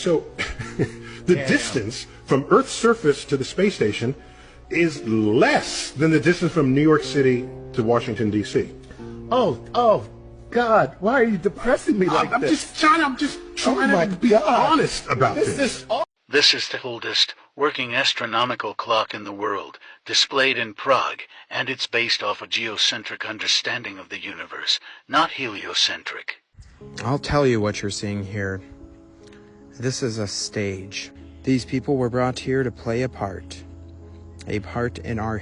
So the distance from Earth's surface to the space station is less than the distance from New York City to Washington, D.C. Oh, God, why are you depressing me like this? I'm just trying to be honest about this. This is the oldest working astronomical clock in the world, displayed in Prague, and it's based off a geocentric understanding of the universe, not heliocentric. I'll tell you what you're seeing here. This is a stage. These people were brought here to play a part in our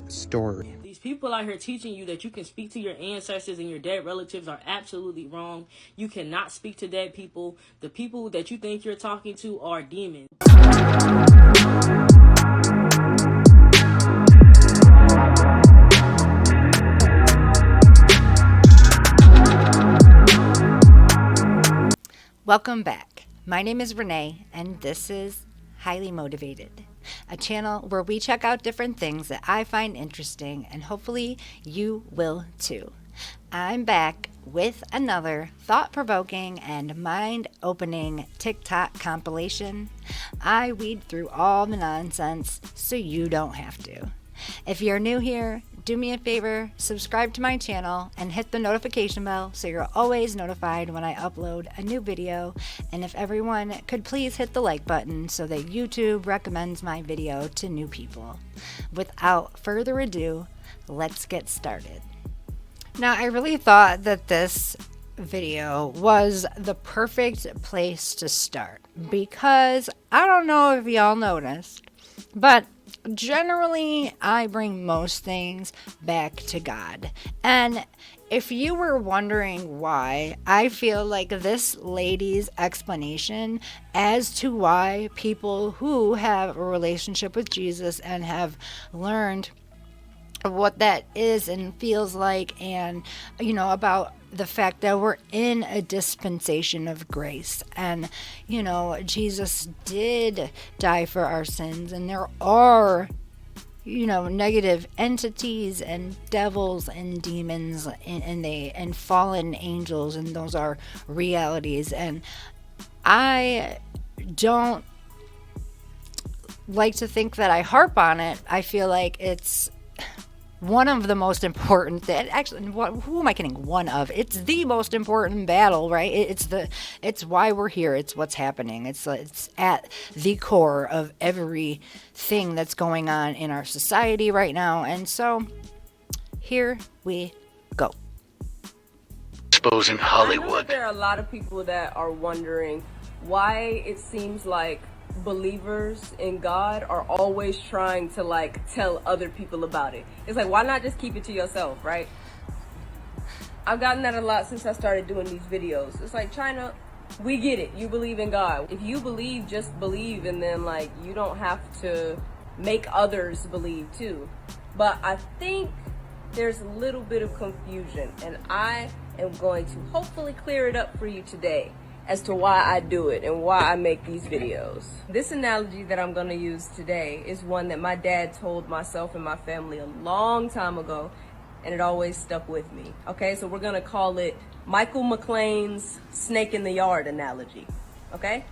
story. These people out here teaching you that you can speak to your ancestors and your dead relatives are absolutely wrong. You cannot speak to dead people. The people that you think you're talking to are demons. Welcome back. My name is Renee, and this is Highly Motivated, a channel where we check out different things that I find interesting, and hopefully you will too. I'm back with another thought-provoking and mind-opening TikTok compilation. I weed through all the nonsense so you don't have to. If you're new here, do me a favor, subscribe to my channel and hit the notification bell so you're always notified when I upload a new video. And if everyone could please hit the like button so that YouTube recommends my video to new people. Without further ado, let's get started. Now, I really thought that this video was the perfect place to start because I don't know if y'all noticed, but generally, I bring most things back to God. And if you were wondering why, I feel like this lady's explanation as to why people who have a relationship with Jesus and have learned what that is and feels like, and about the fact that we're in a dispensation of grace, and Jesus did die for our sins, and there are negative entities and devils and demons and fallen angels, and those are realities. And I don't like to think that I harp on it. I feel like it's one of the most important actually, who am I kidding? It's the most important battle, right? It's why we're here. It's what's happening. It's at the core of everything that's going on in our society right now. And so here we go. Exposing Hollywood. I know that there are a lot of people that are wondering why it seems like believers in God are always trying to tell other people about it. It's like, why not just keep it to yourself, right? I've gotten that a lot since I started doing these videos. It's like, China, we get it. You believe in God. If you believe, just believe, and then you don't have to make others believe too. But I think there's a little bit of confusion, and I am going to hopefully clear it up for you today as to why I do it and why I make these videos. This analogy that I'm going to use today is one that my dad told myself and my family a long time ago, and it always stuck with me. Okay, so we're going to call it Michael McLean's snake in the yard analogy. Okay?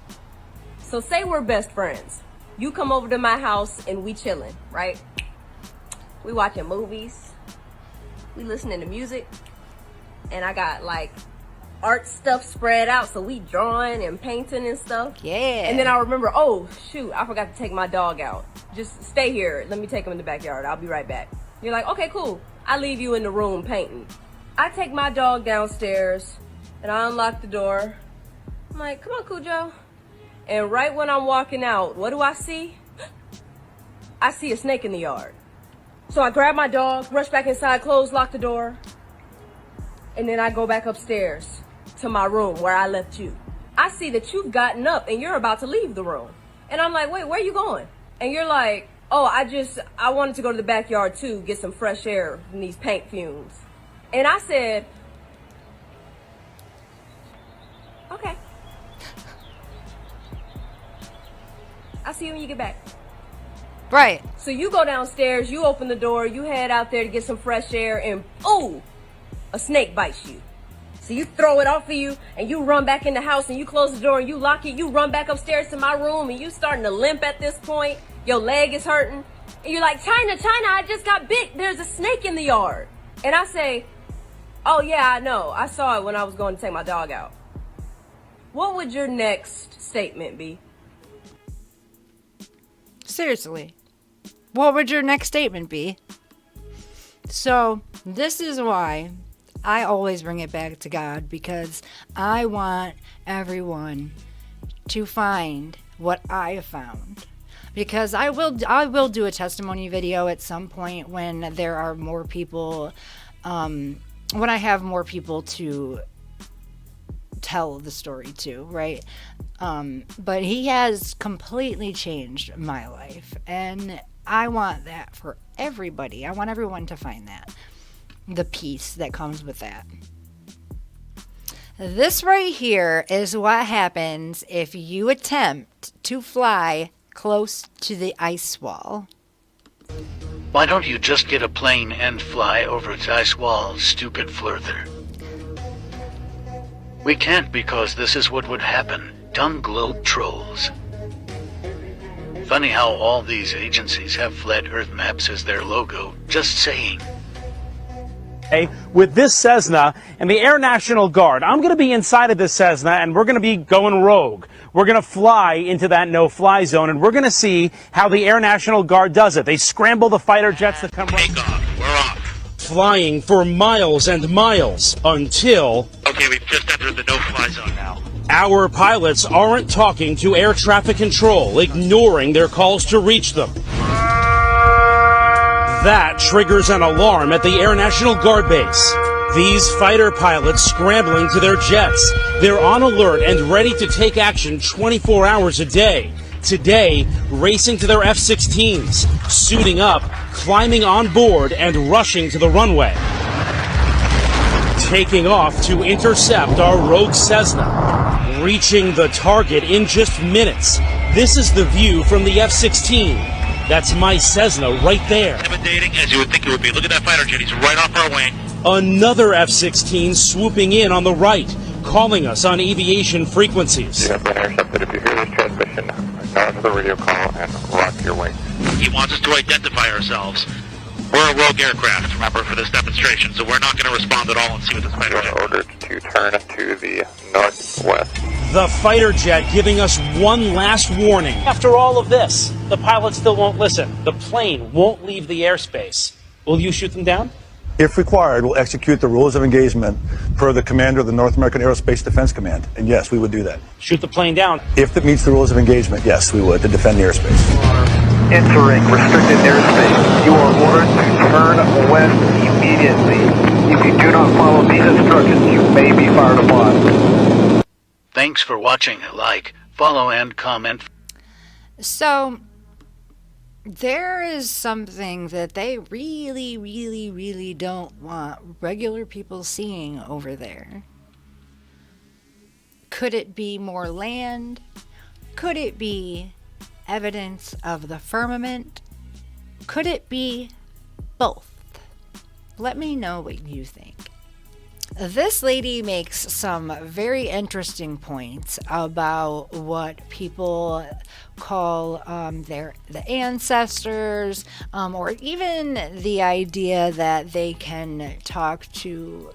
So say we're best friends. You come over to my house and we chilling, right? We watching movies. We listening to music. And I got art stuff spread out, so we drawing and painting and stuff. Yeah. And then I remember, oh shoot, I forgot to take my dog out. Just stay here. Let me take him in the backyard. I'll be right back. You're like, okay, cool. I leave you in the room painting. I take my dog downstairs and I unlock the door. I'm like, come on, Cujo. And right when I'm walking out, what do I see? I see a snake in the yard. So I grab my dog, rush back inside, close, lock the door. And then I go back upstairs to my room where I left you. I see that you've gotten up and you're about to leave the room. And I'm like, wait, where are you going? And you're like, oh, I wanted to go to the backyard too, get some fresh air from these paint fumes. And I said, okay. I'll see you when you get back. Right. So you go downstairs, you open the door, you head out there to get some fresh air, and oh, a snake bites you. So you throw it off of you and you run back in the house and you close the door and you lock it. You run back upstairs to my room and you starting to limp at this point. Your leg is hurting. And you're like, China, I just got bit. There's a snake in the yard. And I say, oh yeah, I know. I saw it when I was going to take my dog out. What would your next statement be? Seriously, what would your next statement be? So this is why I always bring it back to God, because I want everyone to find what I have found. Because I will do a testimony video at some point when there are more people, when I have more people to tell the story to, right? But he has completely changed my life, and I want that for everybody. I want everyone to find that, the peace that comes with that. This right here is what happens if you attempt to fly close to the ice wall. Why don't you just get a plane and fly over its ice wall, stupid flirter? We can't, because this is what would happen. Dumb globe trolls. Funny how all these agencies have flat Earth maps as their logo. Just saying. With this Cessna and the Air National Guard, I'm going to be inside of this Cessna and we're going to be going rogue. We're going to fly into that no-fly zone and we're going to see how the Air National Guard does it. They scramble the fighter jets that come right. Take off. We're off. Flying for miles and miles until... Okay, we've just entered the no-fly zone now. Our pilots aren't talking to air traffic control, ignoring their calls to reach them. That triggers an alarm at the Air National Guard base. These fighter pilots scrambling to their jets. They're on alert and ready to take action 24 hours a day. Today, racing to their F-16s, suiting up, climbing on board, and rushing to the runway. Taking off to intercept our rogue Cessna. Reaching the target in just minutes. This is the view from the F-16. That's my Cessna right there. Intimidating as you would think it would be. Look at that fighter jet. He's right off our wing. Another F-16 swooping in on the right, calling us on aviation frequencies. You have been intercepted. If you hear this transmission, acknowledge the radio call and rock your wing. He wants us to identify ourselves. We're a rogue aircraft, remember, for this demonstration, so we're not going to respond at all and see what this fighter jet is. You are ordered to turn to the northwest. The fighter jet giving us one last warning. After all of this, the pilot still won't listen. The plane won't leave the airspace. Will you shoot them down? If required, we'll execute the rules of engagement per the commander of the North American Aerospace Defense Command. And yes, we would do that. Shoot the plane down? If it meets the rules of engagement, yes, we would, to defend the airspace. Entering restricted airspace. You are ordered to turn west immediately. If you do not follow these instructions, you may be fired upon. Thanks for watching. Like, follow, and comment. So, there is something that they really, really, really don't want regular people seeing over there. Could it be more land? Could it be evidence of the firmament? Could it be both? Let me know what you think. This lady makes some very interesting points about what people call the ancestors, or even the idea that they can talk to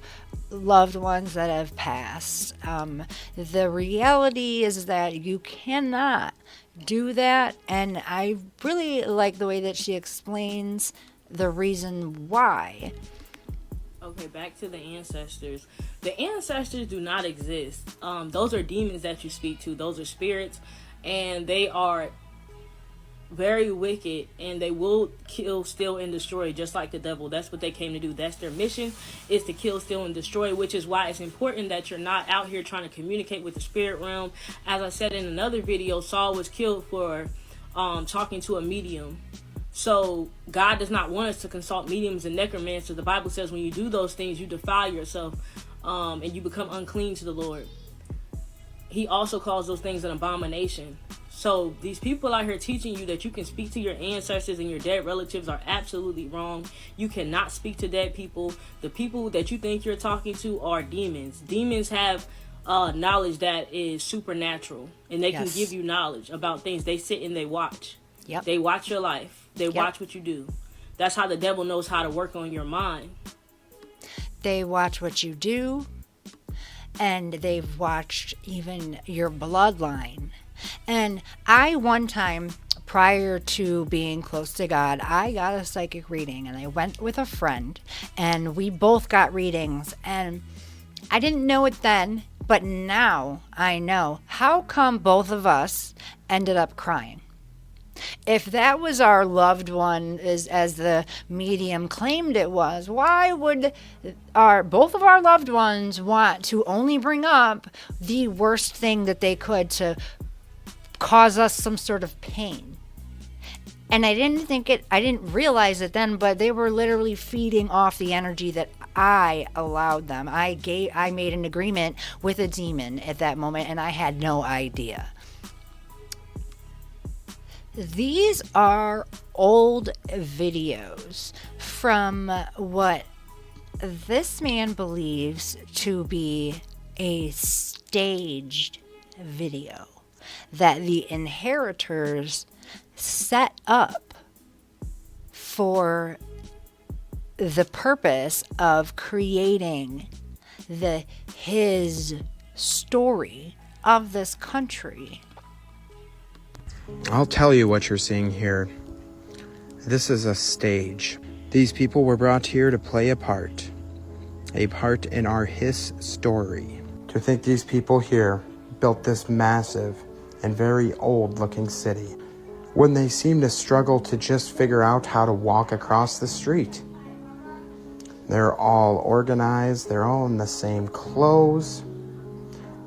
loved ones that have passed. The reality is that you cannot do that, and I really like the way that she explains the reason why. Okay, back to the ancestors. The ancestors do not exist. Those are demons that you speak to. Those are spirits, and they are very wicked, and they will kill, steal, and destroy, just like the devil. That's what they came to do. That's their mission, is to kill, steal, and destroy, which is why it's important that you're not out here trying to communicate with the spirit realm. As I said in another video, Saul was killed for talking to a medium. So God does not want us to consult mediums and necromancers. The Bible says when you do those things, you defile yourself, and you become unclean to the Lord. He also calls those things an abomination. So these people out here teaching you that you can speak to your ancestors and your dead relatives are absolutely wrong. You cannot speak to dead people. The people that you think you're talking to are demons. Demons have knowledge that is supernatural, and they can give you knowledge about things. They sit and they watch. They watch your life. They watch what you do. That's how the devil knows how to work on your mind. They watch what you do, and they've watched even your bloodline. And I, one time, prior to being close to God, I got a psychic reading, and I went with a friend, and we both got readings, and I didn't know it then, but now I know. How come both of us ended up crying? If that was our loved one, as the medium claimed it was, why would both of our loved ones want to only bring up the worst thing that they could to cause us some sort of pain? And I didn't realize it then, but they were literally feeding off the energy that I allowed them. I made an agreement with a demon at that moment, and I had no idea. These are old videos from what this man believes to be a staged video that the inheritors set up for the purpose of creating his story of this country. I'll tell you what you're seeing here. This is a stage. These people were brought here to play a part in our his story. To think these people here built this massive and very old looking city when they seem to struggle to just figure out how to walk across the street. They're all organized, they're all in the same clothes,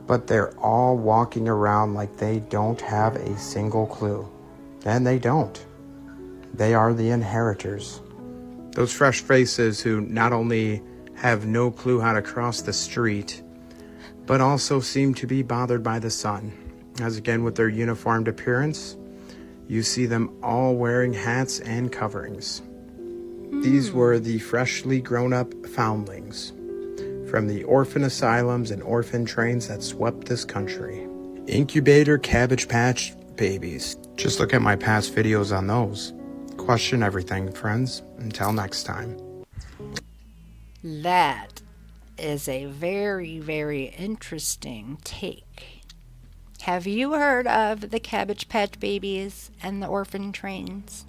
but they're all walking around like they don't have a single clue. And they don't. They are the inheritors. Those fresh faces who not only have no clue how to cross the street, but also seem to be bothered by the sun. As again, with their uniformed appearance, you see them all wearing hats and coverings. These were the freshly grown-up foundlings from the orphan asylums and orphan trains that swept this country. Incubator Cabbage Patch babies. Just look at my past videos on those. Question everything, friends. Until next time. That is a very, very interesting take. Have you heard of the Cabbage Patch babies and the orphan trains?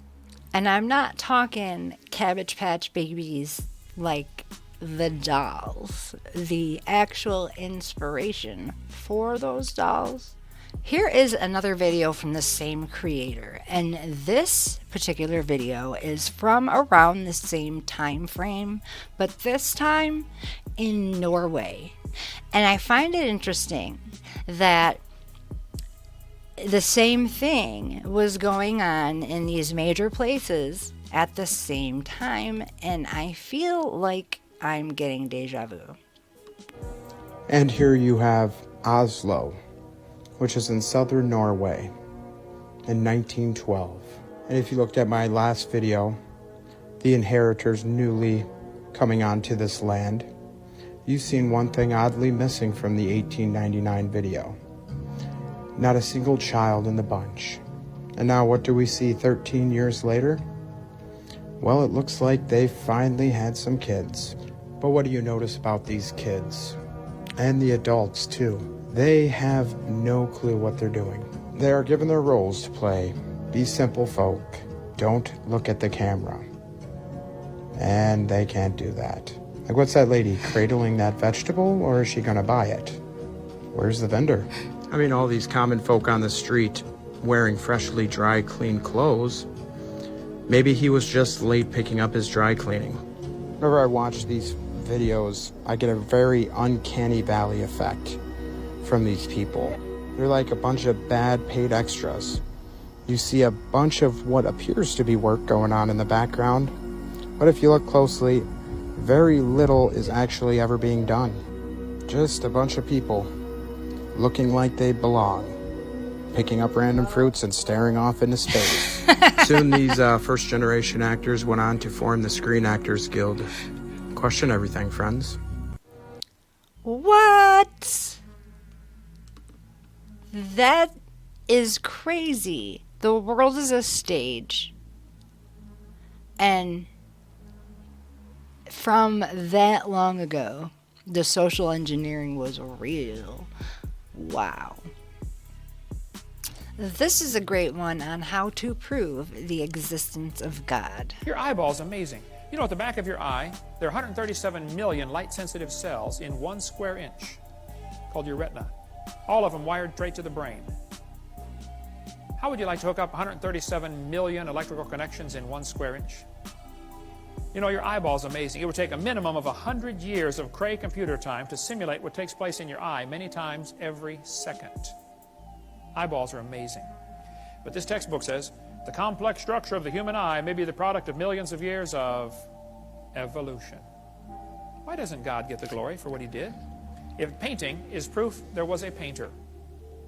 And I'm not talking Cabbage Patch babies like the dolls, the actual inspiration for those dolls. Here is another video from the same creator, and this particular video is from around the same time frame, but this time in Norway. And I find it interesting that the same thing was going on in these major places at the same time, and I feel like I'm getting deja vu. And here you have Oslo, which is in southern Norway in 1912. And if you looked at my last video, the inheritors newly coming onto this land, you've seen one thing oddly missing from the 1899 video. Not a single child in the bunch. And now what do we see 13 years later? Well, it looks like they finally had some kids. But what do you notice about these kids? And the adults too. They have no clue what they're doing. They are given their roles to play. Be simple folk. Don't look at the camera. And they can't do that. Like, what's that lady, cradling that vegetable, or is she gonna buy it? Where's the vendor? I mean, all these common folk on the street wearing freshly dry, clean clothes. Maybe he was just late picking up his dry cleaning. Whenever I watch these videos, I get a very uncanny valley effect from these people. They're like a bunch of bad paid extras. You see a bunch of what appears to be work going on in the background, but if you look closely, very little is actually ever being done. Just a bunch of people looking like they belong. picking up random fruits and staring off into space. Soon these first-generation actors went on to form the Screen Actors Guild. Question everything, friends. What? That is crazy. The world is a stage. And from that long ago, the social engineering was real. Wow. This is a great one on how to prove the existence of God. Your eyeball's amazing. You know, at the back of your eye, there are 137 million light-sensitive cells in 1 square inch, called your retina. All of them wired straight to the brain. How would you like to hook up 137 million electrical connections in 1 square inch? You know, your eyeball's amazing. It would take a minimum of 100 years of Cray computer time to simulate what takes place in your eye many times every second. Eyeballs are amazing. But this textbook says, the complex structure of the human eye may be the product of millions of years of evolution. Why doesn't God get the glory for what he did? If painting is proof there was a painter,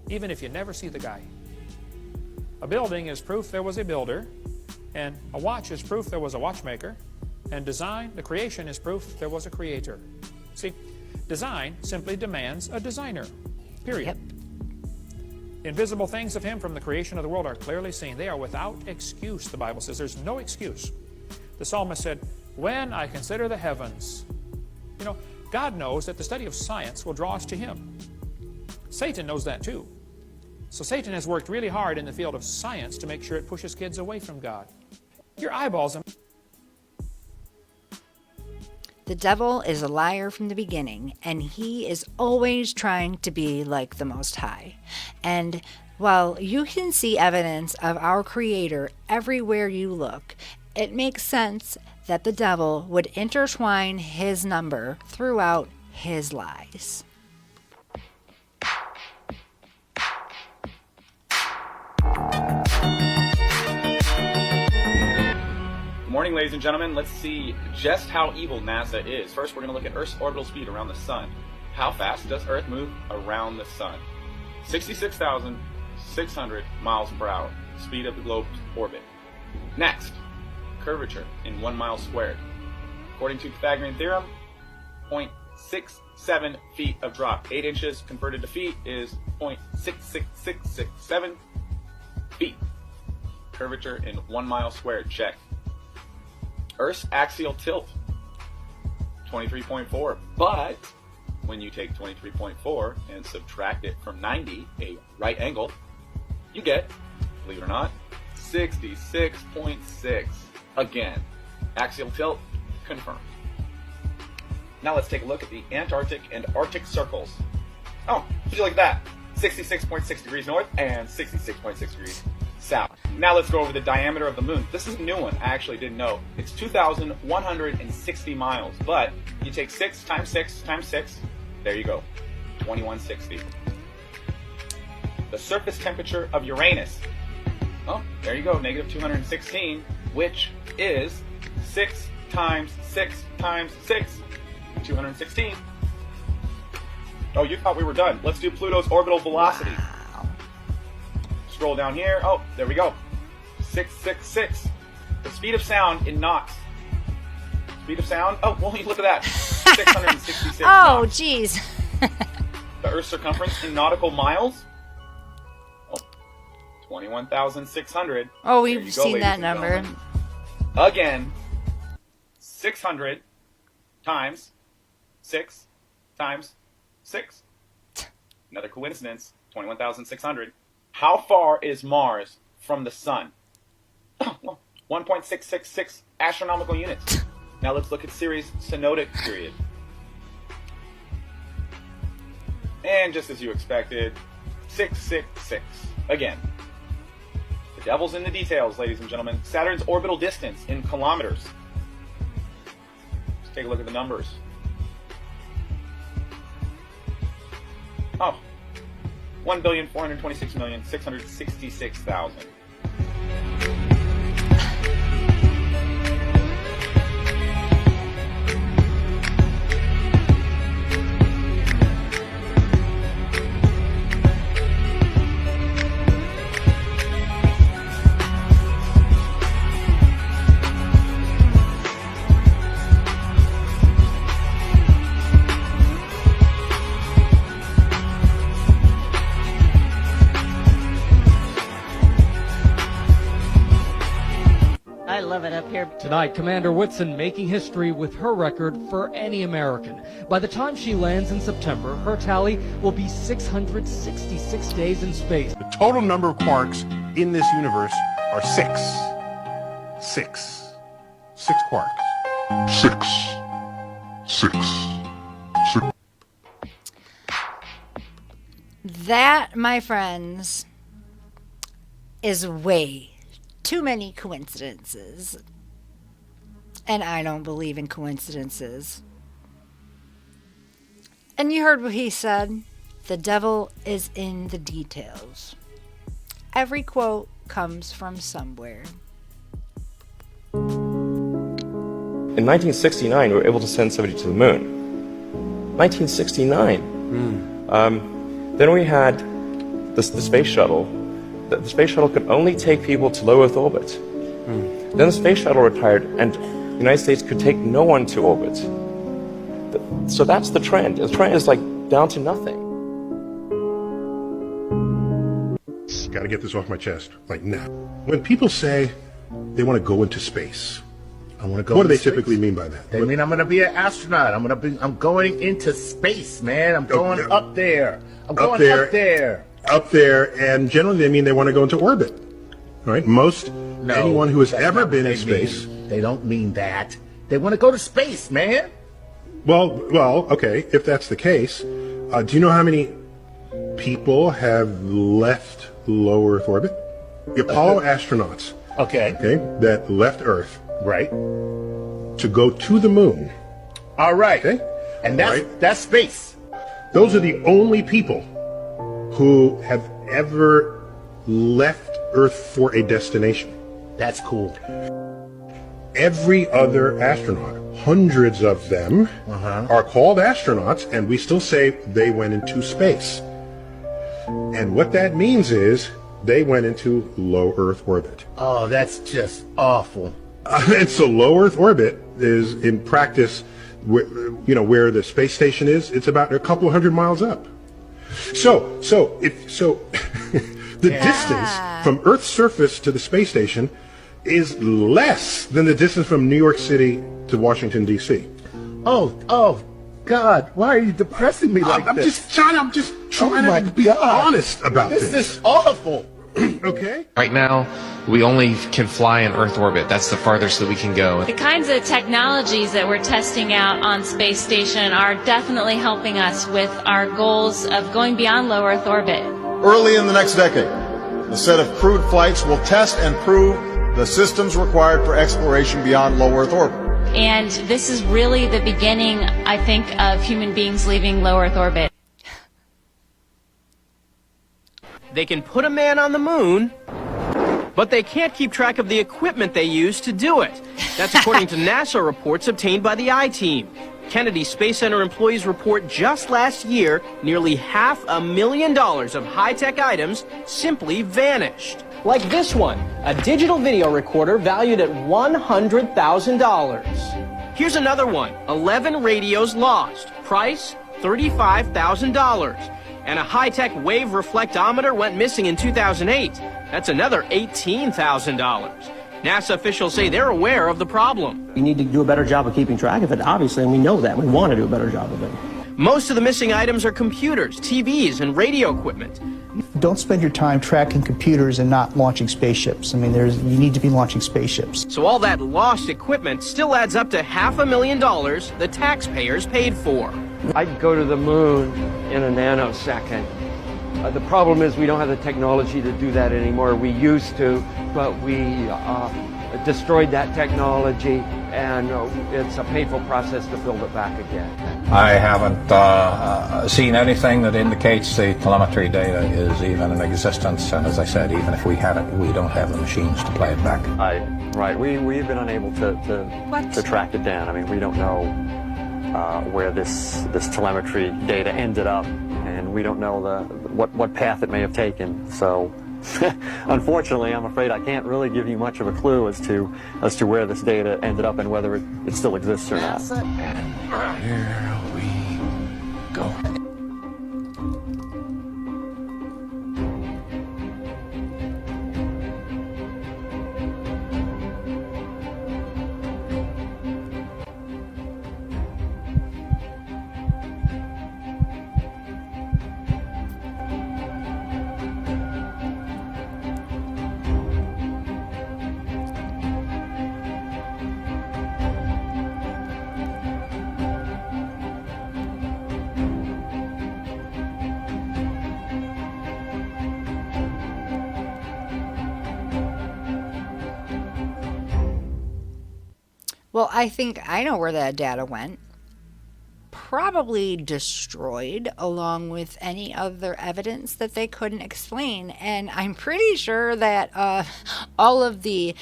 even if you never see the guy. A building is proof there was a builder, and a watch is proof there was a watchmaker, and design, the creation, is proof there was a creator. See, design simply demands a designer, period. Yep. The invisible things of him from the creation of the world are clearly seen. They are without excuse, the Bible says. There's no excuse. The psalmist said, when I consider the heavens. You know, God knows that the study of science will draw us to him. Satan knows that too. So Satan has worked really hard in the field of science to make sure it pushes kids away from God. Your eyeballs... The devil is a liar from the beginning, and he is always trying to be like the Most High. And while you can see evidence of our Creator everywhere you look, it makes sense that the devil would intertwine his number throughout his lies. Good morning, ladies and gentlemen. Let's see just how evil NASA is. First, we're going to look at Earth's orbital speed around the sun. How fast does Earth move around the sun? 66,600 miles per hour, speed of the globe's orbit. Next, curvature in 1 mile squared. According to Pythagorean theorem, 0.67 feet of drop. 8 inches converted to feet is 0.66667 feet. Curvature in 1 mile squared. Check. Earth's axial tilt, 23.4. But when you take 23.4 and subtract it from 90, a right angle, you get, believe it or not, 66.6. Again, axial tilt confirmed. Now let's take a look at the Antarctic and Arctic circles. Oh, would you like that? 66.6 degrees north and 66.6 degrees south. Now let's go over the diameter of the moon. This is a new one. I actually didn't know. It's 2,160 miles, but you take 6 times 6 times 6. There you go. 2160. The surface temperature of Uranus. Oh, there you go. Negative 216, which is 6 times 6 times 6. 216. Oh, you thought we were done. Let's do Pluto's orbital velocity. Wow. Scroll down here. Oh, there we go. 666. The speed of sound in knots. Speed of sound? Oh, well, look at that. 666 Oh, knots. geez. The Earth's circumference in nautical miles? Oh, 21,600. Oh, we've seen that number. Again, 600 times 6 times 6. Another coincidence, 21,600. How far is Mars from the sun? 1.666 astronomical units. Now let's look at Ceres' synodic period. And just as you expected, 666. Again, the devil's in the details, ladies and gentlemen. Saturn's orbital distance in kilometers. Let's take a look at the numbers. Oh, 1,426,666,000. love it up here. Tonight, Commander Whitson making history with her record for any American. By the time she lands in September, her tally will be 666 days in space. The total number of quarks in this universe are 6. 6. 6 quarks. 6. That, my friends, is way too many coincidences. And I don't believe in coincidences. And you heard what he said. The devil is in the details. Every quote comes from somewhere. In 1969, we were able to send somebody to the moon. 1969. Then we had the space shuttle. The space shuttle could only take people to low Earth orbit. Then the space shuttle retired, and the United States could take no one to orbit. So that's the trend. The trend is like down to nothing. Got to get this off my chest right now. When people say they want to go into space, I want to go. What do they typically mean by that? They mean I'm going to be an astronaut. I'm going into space, man. I'm going up there. I'm going up there. Up there, and generally they mean they want to go into orbit. Right? Anyone who has ever been in space. They don't mean that. They want to go to space, man. Well, okay. If that's the case, do you know how many people have left low Earth orbit? The Apollo astronauts. Okay, that left Earth. Right. To go to the moon. All right. Okay. And that's space. Those are the only people who have ever left Earth for a destination. That's cool. Every other astronaut, hundreds of them, are called astronauts, and we still say they went into space. And what that means is they went into low Earth orbit. Oh, that's just awful. And so low Earth orbit is, in practice, where the space station is. It's about a couple of hundred miles up. So the distance from Earth's surface to the space station is less than the distance from New York City to Washington, D.C. Oh, God! Why are you depressing me like this? I'm just trying to be honest about this. This is awful. Okay. Right now, we only can fly in Earth orbit. That's the farthest that we can go. The kinds of technologies that we're testing out on space station are definitely helping us with our goals of going beyond low Earth orbit. Early in the next decade, a set of crewed flights will test and prove the systems required for exploration beyond low Earth orbit. And this is really the beginning, I think, of human beings leaving low Earth orbit. They can put a man on the moon, but they can't keep track of the equipment they use to do it. That's according to NASA reports obtained by the I-Team. Kennedy Space Center employees report just last year, nearly $500,000 of high-tech items simply vanished. Like this one, a digital video recorder valued at $100,000. Here's another one, 11 radios lost, price $35,000. And a high-tech wave reflectometer went missing in 2008. That's another $18,000. NASA officials say they're aware of the problem. We need to do a better job of keeping track of it, obviously, and we know that. We want to do a better job of it. Most of the missing items are computers, TVs, and radio equipment. Don't spend your time tracking computers and not launching spaceships. I mean, you need to be launching spaceships. So all that lost equipment still adds up to $500,000 the taxpayers paid for. I'd go to the moon in a nanosecond. The problem is we don't have the technology to do that anymore. We used to, but we destroyed that technology, and it's a painful process to build it back again. I haven't seen anything that indicates the telemetry data is even in existence, and as I said, even if we had it, we don't have the machines to play it back. Right, we've been unable to track it down. I mean, we don't know where this telemetry data ended up, and we don't know what path it may have taken. So unfortunately, I'm afraid I can't really give you much of a clue as to where this data ended up and whether it still exists or not. And here we go. Well, I think I know where that data went. Probably destroyed along with any other evidence that they couldn't explain. And I'm pretty sure that all of the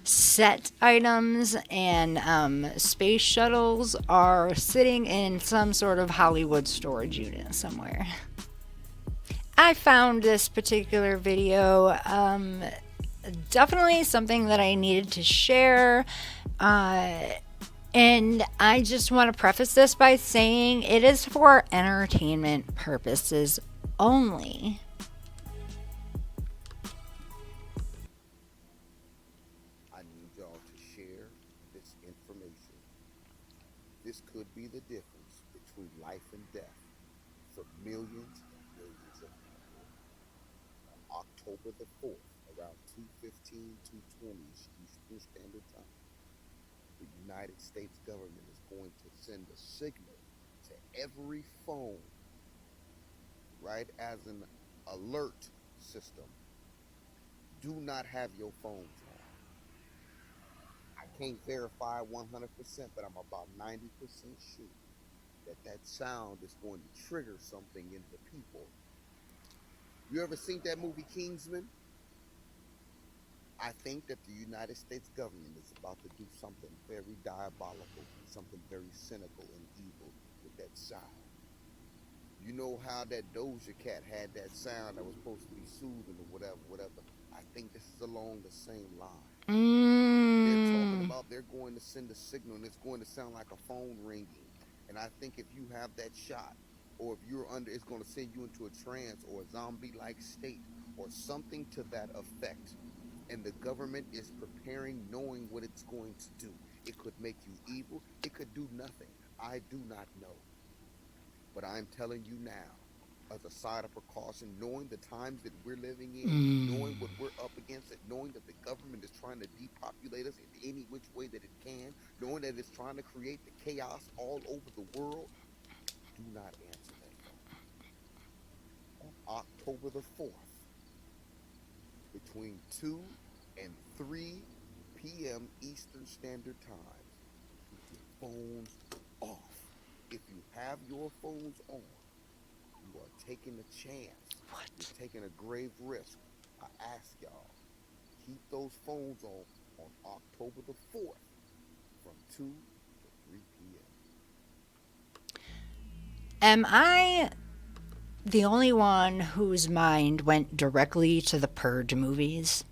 set items and space shuttles are sitting in some sort of Hollywood storage unit somewhere. I found this particular video definitely something that I needed to share. And I just want to preface this by saying it is for entertainment purposes only. I need y'all to share this information. This could be the difference between life and death for millions and millions of people. On October the 4th, around 2:15, 2:20 Eastern Standard Time, the United States government is going to send a signal to every phone, right, as an alert system. Do not have your phones on. I can't verify 100%, but I'm about 90% sure that that sound is going to trigger something in the people. You ever seen that movie Kingsman? I think that the United States government is about to do something very diabolical, something very cynical and evil with that sound. You know how that Doja Cat had that sound that was supposed to be soothing or whatever. I think this is along the same line. They're talking about they're going to send a signal and it's going to sound like a phone ringing. And I think if you have that shot, or if you're under, it's going to send you into a trance or a zombie-like state or something to that effect. And the government is preparing, knowing what it's going to do. It could make you evil. It could do nothing. I do not know. But I'm telling you now, as a side of precaution, knowing the times that we're living in, knowing what we're up against, and knowing that the government is trying to depopulate us in any which way that it can, knowing that it's trying to create the chaos all over the world, do not answer that phone. On October the 4th, between 2 and 3 p.m. Eastern Standard Time, keep your phones off. If you have your phones on, you are taking a chance. You're taking a grave risk. I ask y'all, keep those phones on October the 4th from 2 to 3 p.m. Am I the only one whose mind went directly to the Purge movies?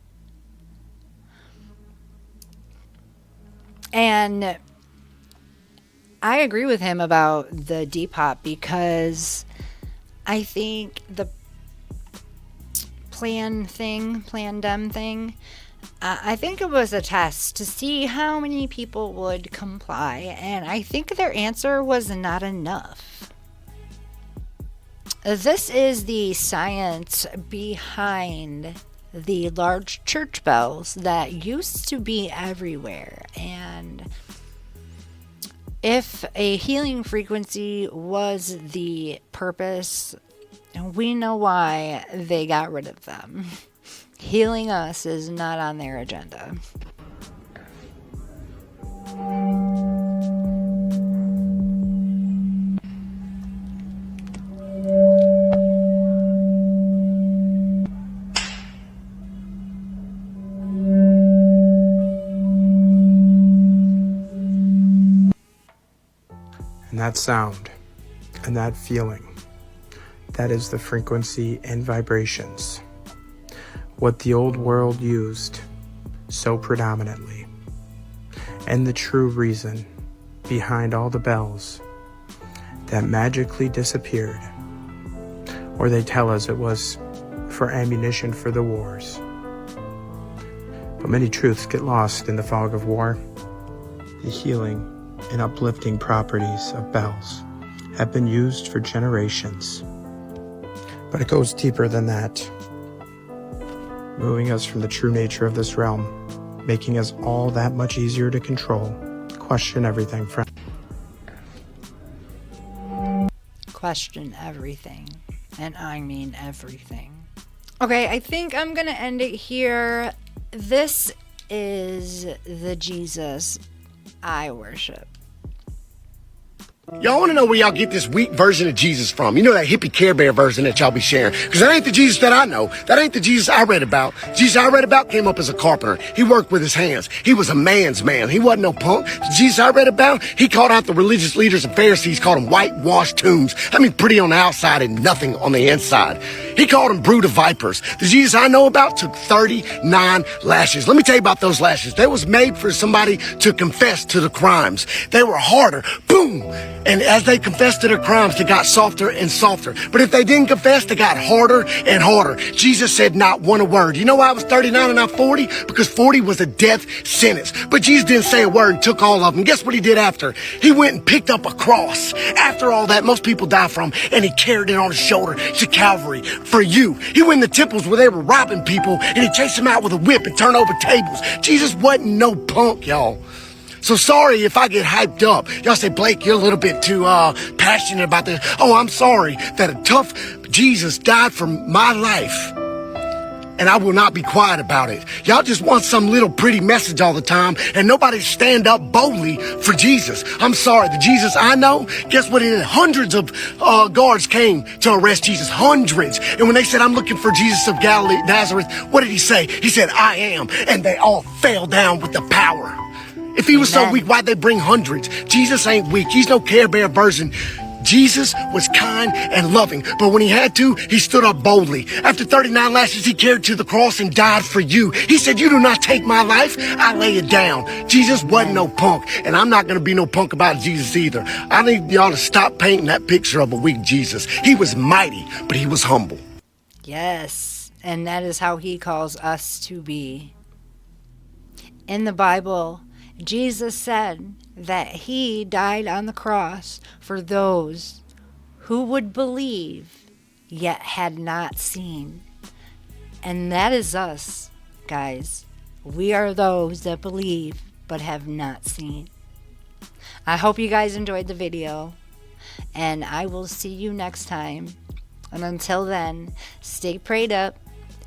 And I agree with him about the Depop because I think the Plan Dem thing, I think it was a test to see how many people would comply, and I think their answer was not enough. This is the science behind the large church bells that used to be everywhere, and if a healing frequency was the purpose, we know why they got rid of them. Healing us is not on their agenda. And that sound and that feeling, that is the frequency and vibrations. What the old world used so predominantly. And the true reason behind all the bells that magically disappeared. Or they tell us it was for ammunition for the wars. But many truths get lost in the fog of war. The healing and uplifting properties of bells have been used for generations. But it goes deeper than that, moving us from the true nature of this realm, making us all that much easier to control. Question everything, friend. Question everything, and I mean everything. Okay, I think I'm gonna end it here. This is the Jesus I worship. Y'all want to know where y'all get this weak version of Jesus from? You know, that hippie Care Bear version that y'all be sharing? Because that ain't the Jesus that I know. That ain't the Jesus I read about. The Jesus I read about came up as a carpenter. He worked with his hands. He was a man's man. He wasn't no punk. The Jesus I read about, he called out the religious leaders and Pharisees, called them whitewashed tombs. I mean, pretty on the outside and nothing on the inside. He called them brood of vipers. The Jesus I know about took 39 lashes. Let me tell you about those lashes. They was made for somebody to confess to the crimes. They were harder. Boom! And as they confessed to their crimes, they got softer and softer. But if they didn't confess, they got harder and harder. Jesus said not one word. You know why I was 39 and not 40? Because 40 was a death sentence. But Jesus didn't say a word and took all of them. Guess what he did after? He went and picked up a cross. After all that, most people die from, and he carried it on his shoulder to Calvary for you. He went in the temples where they were robbing people, and he chased them out with a whip and turned over tables. Jesus wasn't no punk, y'all. So sorry if I get hyped up. Y'all say, Blake, you're a little bit too passionate about this. Oh, I'm sorry that a tough Jesus died for my life. And I will not be quiet about it. Y'all just want some little pretty message all the time, and nobody stand up boldly for Jesus. I'm sorry, the Jesus I know, guess what it is? Hundreds of guards came to arrest Jesus. Hundreds. And when they said, I'm looking for Jesus of Galilee, Nazareth, what did he say? He said, I am. And they all fell down with the power. If he was so weak, why'd they bring hundreds? Jesus ain't weak. He's no Care Bear version. Jesus was kind and loving, but when he had to, he stood up boldly. After 39 lashes, he carried to the cross and died for you. He said, you do not take my life, I lay it down. Jesus wasn't no punk, and I'm not going to be no punk about Jesus either. I need y'all to stop painting that picture of a weak Jesus. He was mighty, but he was humble. Yes, and that is how he calls us to be. In the Bible, Jesus said that he died on the cross for those who would believe yet had not seen. And that is us, guys. We are those that believe but have not seen. I hope you guys enjoyed the video, and I will see you next time. And until then, stay prayed up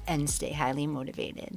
and stay highly motivated.